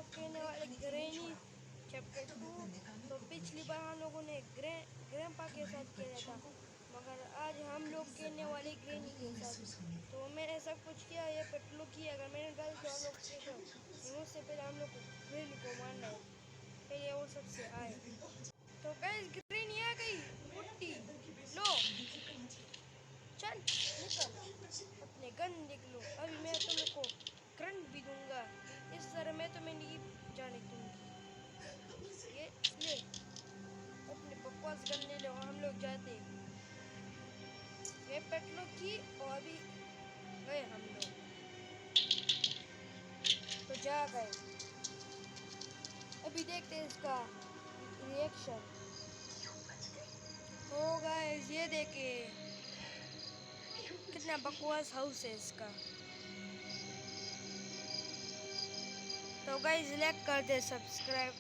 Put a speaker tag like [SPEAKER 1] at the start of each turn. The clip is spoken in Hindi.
[SPEAKER 1] लोग कहने वाले ग्रैनी चैप्टर 2। तो पिछली बार हम लोगों ने ग्रैंपा के साथ खेला था, मगर आज हम लोग खेलने वाले ग्रैनी के साथ। तो मैंने सब कुछ किया, ये पेट्रोल की। अगर मैंने गलत तो हम लोग उससे पहले हम लोग को ग्रैनी को मारना है, पहले वो सबसे आए। तो गाइस ग्रैनी आ गई। बुट्टी लो, चल निकल, अपने गन निकलो। अभी मैं तुम लोग को करंट भी दूंगा, इस तरह मैं तुम्हें नहीं जाने दूंगी। ये ले, अपने बकवास गन ले लो, हम लोग जाते। ये पेट्रोल की, और अभी गए हम लोग, तो जा गए। अभी देखते हैं इसका रिएक्शन। हो गाइस ये देखे, कितना बकवास हाउस है इसका। तो गाइस लाइक कर दे, सब्सक्राइब